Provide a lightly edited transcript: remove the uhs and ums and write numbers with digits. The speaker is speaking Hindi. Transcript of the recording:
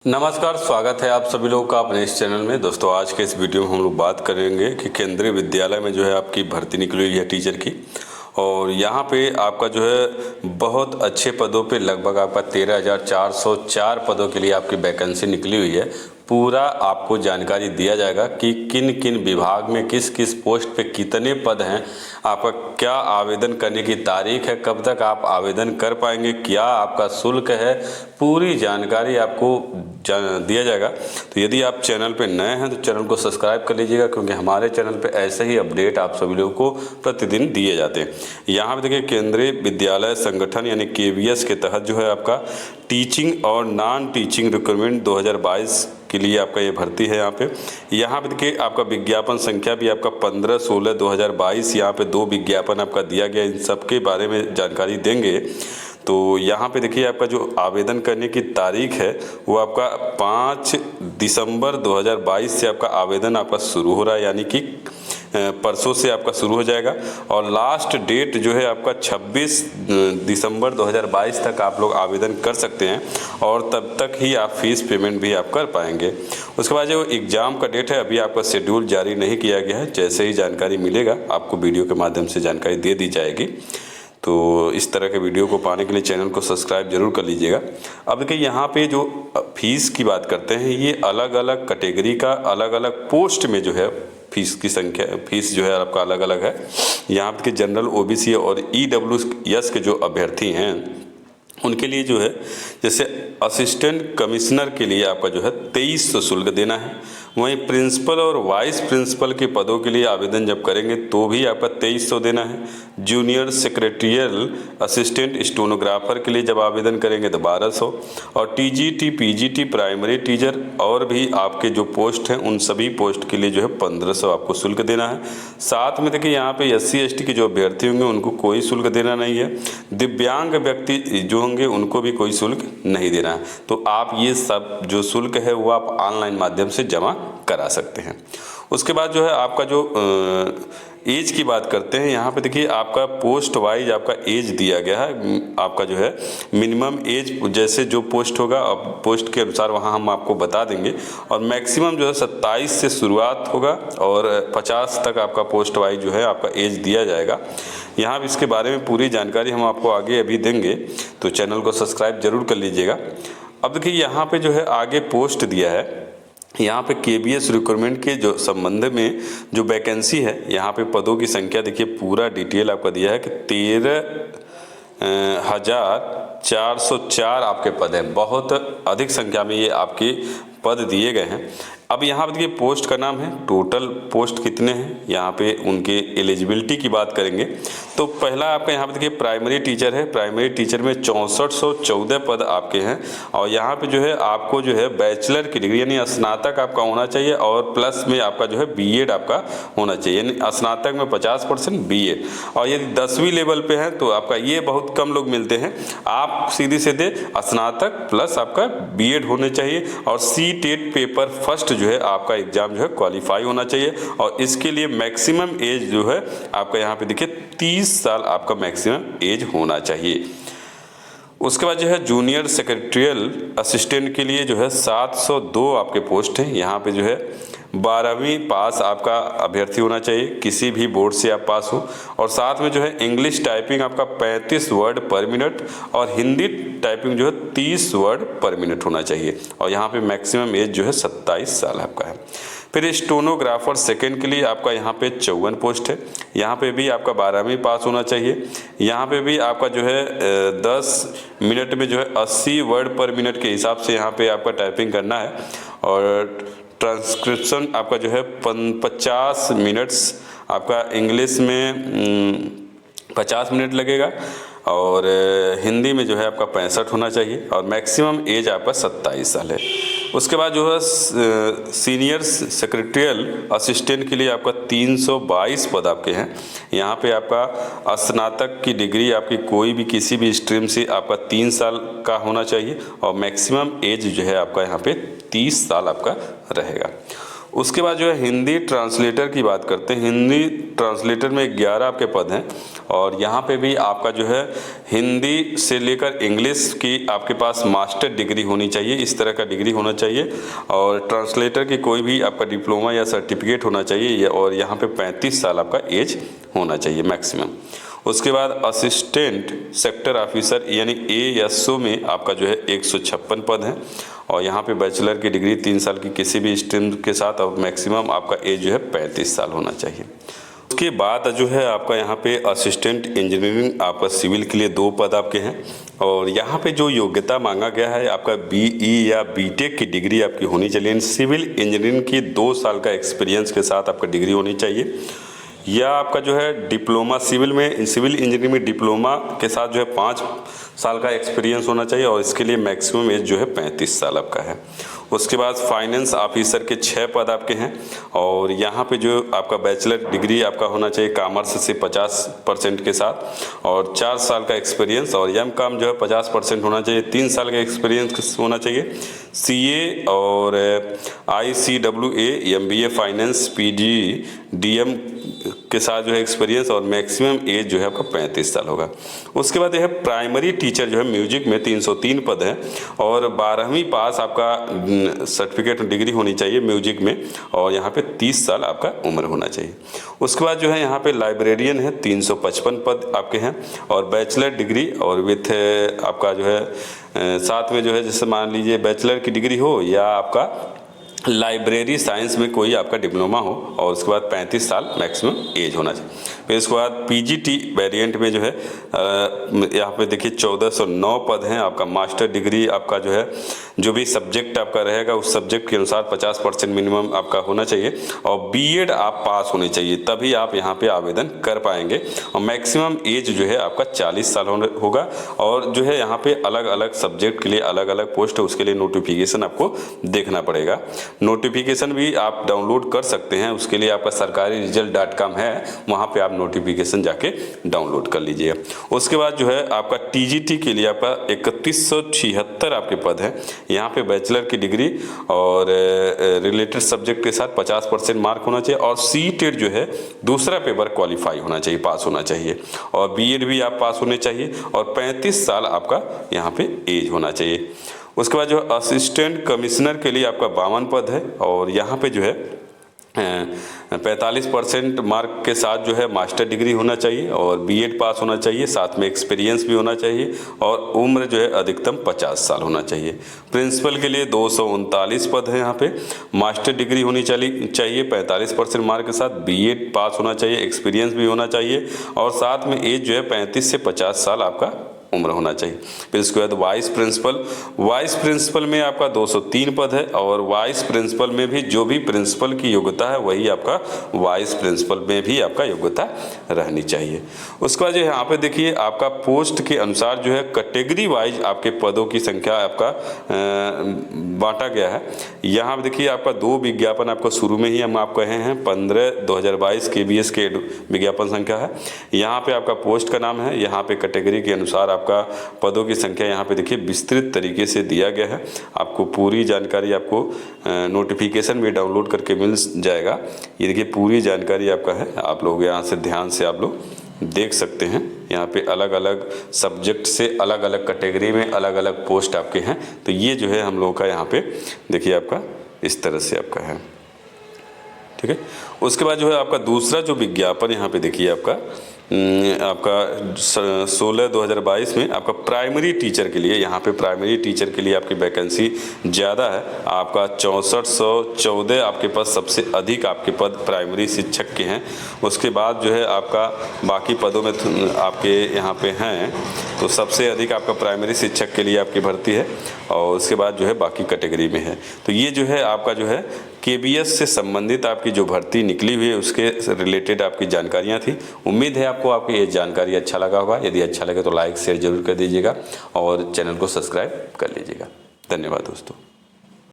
नमस्कार, स्वागत है आप सभी लोगों का अपने इस चैनल में। दोस्तों, आज के इस वीडियो में हम लोग बात करेंगे कि केंद्रीय विद्यालय में जो है आपकी भर्ती निकली हुई है टीचर की, और यहाँ पे आपका जो है बहुत अच्छे पदों पे लगभग आपका 13,404 पदों के लिए आपकी वैकेंसी निकली हुई है। पूरा आपको जानकारी दिया जाएगा कि किन किन विभाग में किस किस पोस्ट पे कितने पद हैं, आपका क्या आवेदन करने की तारीख है, कब तक आप आवेदन कर पाएंगे, क्या आपका शुल्क है, पूरी जानकारी आपको दिया जाएगा। तो यदि आप चैनल पे नए हैं तो चैनल को सब्सक्राइब कर लीजिएगा, क्योंकि हमारे चैनल पे ऐसे ही अपडेट आप सभी लोगों को प्रतिदिन दिए जाते हैं। यहाँ पे देखिए, केंद्रीय विद्यालय संगठन यानी केवीएस के तहत जो है आपका टीचिंग और नॉन टीचिंग रिक्रूटमेंट 2022 के लिए आपका ये भर्ती है। यहाँ पे देखिए आपका विज्ञापन संख्या भी आपका 15/16/2022 यहाँ पे 2 विज्ञापन आपका दिया गया। इन सब के बारे में जानकारी देंगे। तो यहाँ पे देखिए आपका जो आवेदन करने की तारीख है वो आपका 5 दिसंबर 2022 से आपका आवेदन आपका शुरू हो रहा है, यानी कि परसों से आपका शुरू हो जाएगा। और लास्ट डेट जो है आपका 26 दिसंबर 2022 तक आप लोग आवेदन कर सकते हैं, और तब तक ही आप फीस पेमेंट भी आप कर पाएंगे। उसके बाद जो एग्ज़ाम का डेट है, अभी आपका शेड्यूल जारी नहीं किया गया है। जैसे ही जानकारी मिलेगा आपको वीडियो के माध्यम से जानकारी दे दी जाएगी। तो इस तरह के वीडियो को पाने के लिए चैनल को सब्सक्राइब जरूर कर लीजिएगा। अब देखिए, यहाँ पे जो फीस की बात करते हैं, ये अलग अलग कैटेगरी का अलग अलग पोस्ट में जो है फीस की संख्या, फीस जो है आपका अलग अलग है। यहाँ पे जनरल, ओबीसी और ईडब्ल्यूएस के जो अभ्यर्थी हैं उनके लिए जो है, जैसे असिस्टेंट कमिश्नर के लिए आपका जो है 2300 शुल्क देना है। वहीं प्रिंसिपल और वाइस प्रिंसिपल के पदों के लिए आवेदन जब करेंगे तो भी आपका 2300 देना है। जूनियर सेक्रेटरियल असिस्टेंट स्टेनोग्राफर के लिए जब आवेदन करेंगे तो 1200, और टीजीटी पीजीटी प्राइमरी टीचर और भी आपके जो पोस्ट हैं उन सभी पोस्ट के लिए जो है 1500 आपको शुल्क देना है। साथ में देखिए, यहाँ पे SC ST के जो अभ्यर्थी होंगे उनको कोई शुल्क देना नहीं है। दिव्यांग व्यक्ति जो होंगे उनको भी कोई शुल्क नहीं देना है। तो आप ये सब जो शुल्क है वो आप ऑनलाइन माध्यम से जमा करा सकते हैं। उसके बाद जो है आपका जो एज की बात करते हैं, यहाँ पे देखिए आपका पोस्ट वाइज आपका एज दिया गया है। आपका जो है मिनिमम एज जैसे जो पोस्ट होगा, अब पोस्ट के अनुसार वहाँ हम आपको बता देंगे। और मैक्सिमम जो है 27 से शुरुआत होगा, और 50 तक आपका पोस्ट वाइज जो है आपका एज दिया जाएगा। यहाँ भी इसके बारे में पूरी जानकारी हम आपको आगे अभी देंगे, तो चैनल को सब्सक्राइब जरूर कर लीजिएगा। अब देखिए, यहाँ पे जो है आगे पोस्ट दिया है, यहाँ पे केवीएस रिक्रूटमेंट के जो संबंध में जो वैकेंसी है, यहाँ पे पदों की संख्या देखिए, पूरा डिटेल आपका दिया है कि 13,404 आपके पद हैं। बहुत अधिक संख्या में ये आपके पद दिए गए हैं। अब यहाँ पे देखिए पोस्ट का नाम है, टोटल पोस्ट कितने हैं, यहाँ पे उनके एलिजिबिलिटी की बात करेंगे। तो पहला आपका यहाँ पे देखिए प्राइमरी टीचर है। प्राइमरी टीचर में 6414 पद आपके हैं, और यहाँ पे जो है आपको जो है बैचलर की डिग्री यानी स्नातक आपका होना चाहिए, और प्लस में आपका जो है बीएड आपका होना चाहिए, यानी स्नातक में 50% बीएड। और यदि 10वीं लेवल पे हैं तो आपका ये बहुत कम लोग मिलते हैं, आप सीधे सीधे स्नातक प्लस आपका बीएड होने चाहिए। और सी-टेट पेपर फर्स्ट जो है आपका एग्जाम जो है क्वालिफाई होना चाहिए, और इसके लिए मैक्सिमम एज जो है आपका यहाँ पे देखिए 30 साल आपका मैक्सिमम एज होना चाहिए। उसके बाद जो है जूनियर सेक्रेटरियल असिस्टेंट के लिए जो है 702 आपके पोस्ट हैं। यहाँ पे जो है 12वीं पास आपका अभ्यर्थी होना चाहिए, किसी भी बोर्ड से आप पास हो। और साथ में जो है इंग्लिश टाइपिंग आपका 35 वर्ड पर मिनट, और हिंदी टाइपिंग जो है 30 वर्ड पर मिनट होना चाहिए। और यहाँ पे मैक्सिमम एज जो है 27 साल आपका है। फिर स्टेनोग्राफर सेकंड के लिए आपका यहाँ पे 54 पोस्ट है। यहाँ पे भी आपका 12वीं पास होना चाहिए। यहाँ पे भी आपका जो है 10 मिनट में जो है 80 वर्ड पर मिनट के हिसाब से यहाँ पे आपका टाइपिंग करना है। और ट्रांसक्रिप्शन आपका जो है 50 मिनट्स आपका इंग्लिश में 50 मिनट लगेगा, और हिंदी में जो है आपका 65 होना चाहिए, और मैक्सिमम एज आपका 27 साल है। उसके बाद जो है सीनियर सेक्रेटरियल असिस्टेंट के लिए आपका 322 पद आपके हैं। यहाँ पे आपका स्नातक की डिग्री आपकी कोई भी किसी भी स्ट्रीम से आपका 3 साल का होना चाहिए, और मैक्सिमम एज जो है आपका यहाँ पे 30 साल आपका रहेगा। उसके बाद जो है हिंदी ट्रांसलेटर की बात करते हैं। हिंदी ट्रांसलेटर में 11 आपके पद हैं और यहाँ पे भी आपका जो है हिंदी से लेकर इंग्लिश की आपके पास मास्टर डिग्री होनी चाहिए, इस तरह का डिग्री होना चाहिए। और ट्रांसलेटर की कोई भी आपका डिप्लोमा या सर्टिफिकेट होना चाहिए और यहाँ पे 35 साल आपका एज होना चाहिए मैक्सिमम। उसके बाद असिस्टेंट सेक्टर ऑफिसर यानी ASO में आपका जो है 156 पद हैं और यहाँ पे बैचलर की डिग्री 3 साल की किसी भी स्ट्रीम के साथ और मैक्सिमम आपका एज जो है 35 साल होना चाहिए। उसके बाद जो है आपका यहाँ पे असिस्टेंट इंजीनियरिंग आपका सिविल के लिए 2 पद आपके हैं और यहाँ पे जो योग्यता मांगा गया है आपका BE या BTech की डिग्री आपकी होनी चाहिए। सिविल इंजीनियरिंग की 2 साल का एक्सपीरियंस के साथ आपका डिग्री होनी चाहिए या आपका जो है डिप्लोमा सिविल इंजीनियरिंग में डिप्लोमा के साथ जो है 5 साल का एक्सपीरियंस होना चाहिए और इसके लिए मैक्सिमम एज जो है 35 साल आपका है। उसके बाद फाइनेंस ऑफिसर के 6 पद आपके हैं और यहाँ पे जो आपका बैचलर डिग्री आपका होना चाहिए कॉमर्स से 50% के साथ और 4 साल का एक्सपीरियंस और MCOM जो है 50% होना चाहिए, 3 साल का एक्सपीरियंस होना चाहिए। CA और ICWA MBA finance PG DM के साथ जो है एक्सपीरियंस और मैक्सिमम एज जो है आपका 35 साल होगा। उसके बाद यह प्राइमरी टीचर जो है म्यूजिक में 303 पद हैं और 12वीं पास आपका सर्टिफिकेट डिग्री होनी चाहिए म्यूजिक में और यहाँ पे 30 साल आपका उम्र होना चाहिए। उसके बाद जो है यहाँ पे लाइब्रेरियन है 355 पद आपके हैं और बैचलर डिग्री और विथ आपका जो है साथ में जो है जैसे मान लीजिए बैचलर की डिग्री हो या आपका लाइब्रेरी साइंस में कोई आपका डिप्लोमा हो और उसके बाद 35 साल मैक्सिमम एज होना चाहिए। फिर उसके बाद PGT वेरिएंट में जो है यहाँ पे देखिए 1409 पद हैं। आपका मास्टर डिग्री आपका जो है जो भी सब्जेक्ट आपका रहेगा उस सब्जेक्ट के अनुसार 50% मिनिमम आपका होना चाहिए और B.Ed आप पास होने चाहिए, तभी आप यहाँ पे आवेदन कर पाएंगे और मैक्सिमम एज जो है आपका 40 साल होगा। और जो है यहाँ पे अलग अलग सब्जेक्ट के लिए अलग अलग पोस्ट है, उसके लिए नोटिफिकेशन आपको देखना पड़ेगा। नोटिफिकेशन भी आप डाउनलोड कर सकते हैं, उसके लिए आपका sarkariresult.com है, वहाँ पे आप नोटिफिकेशन जाके डाउनलोड कर लीजिए। उसके बाद जो है आपका TGT के लिए आपका 3176 आपके पद हैं। यहाँ पे बैचलर की डिग्री और रिलेटेड सब्जेक्ट के साथ 50% मार्क होना चाहिए और CTET जो है दूसरा पेपर क्वालिफाई होना चाहिए, पास होना चाहिए और B.Ed भी आप पास होने चाहिए और 35 साल आपका यहाँ पे एज होना चाहिए। उसके बाद जो असिस्टेंट कमिश्नर के लिए आपका 52 पद है और यहाँ पे जो है 45% मार्क के साथ जो है मास्टर डिग्री होना चाहिए और B.Ed पास होना चाहिए, साथ में एक्सपीरियंस भी होना चाहिए और उम्र जो है अधिकतम 50 साल होना चाहिए। प्रिंसिपल के लिए 239 पद हैं, यहाँ पे मास्टर डिग्री होनी चाहिए 45% मार्क के साथ, B.Ed पास होना चाहिए, एक्सपीरियंस भी होना चाहिए और साथ में एज जो है 35 से 50 साल आपका उम्र होना चाहिए। फिर इसके बाद वाइस प्रिंसिपल में आपका 203 पद है और वाइस प्रिंसिपल में भी जो भी प्रिंसिपल की योग्यता है वही आपका वाइस प्रिंसिपल में भी आपका योग्यता रहनी चाहिए। उसके बाद जो यहाँ पे देखिए आपका पोस्ट के अनुसार जो है कैटेगरी वाइज आपके पदों की संख्या आपका बांटा गया है। यहाँ पे देखिए आपका 2 विज्ञापन आपको शुरू में ही हम आपको कहे हैं 15/2022 KBS के विज्ञापन संख्या है। यहाँ पे आपका पोस्ट का नाम है, यहाँ पे कैटेगरी के अनुसार आपका पदों की संख्या यहाँ पे देखिए विस्तृत तरीके से दिया गया है। आपको पूरी जानकारी आपको नोटिफिकेशन भी डाउनलोड करके मिल जाएगा। ये देखिए पूरी जानकारी आपका है, आप लोग यहाँ से ध्यान से आप लोग देख सकते हैं। यहाँ पे अलग अलग सब्जेक्ट से अलग अलग कैटेगरी में अलग अलग पोस्ट आपके हैं। तो ये जो है हम लोगों का यहाँ पे देखिए आपका इस तरह से आपका है, ठीक है। उसके बाद जो है आपका दूसरा जो विज्ञापन यहाँ पे देखिए आपका 16/2022 में आपका प्राइमरी टीचर के लिए, यहाँ पे प्राइमरी टीचर के लिए आपकी वैकेंसी ज़्यादा है। आपका 6414 आपके पास सबसे अधिक आपके पद प्राइमरी शिक्षक के हैं। उसके बाद जो है आपका बाकी पदों में आपके यहाँ पे हैं, तो सबसे अधिक आपका प्राइमरी शिक्षक के लिए आपकी भर्ती है और उसके बाद जो है बाकी कैटेगरी में है। तो ये जो है आपका जो है KBS से संबंधित आपकी जो भर्ती निकली हुई है उसके रिलेटेड आपकी जानकारियाँ थी। उम्मीद है आपको आपकी ये जानकारी अच्छा लगा होगा। यदि अच्छा लगे तो लाइक शेयर जरूर कर दीजिएगा और चैनल को सब्सक्राइब कर लीजिएगा। धन्यवाद दोस्तों।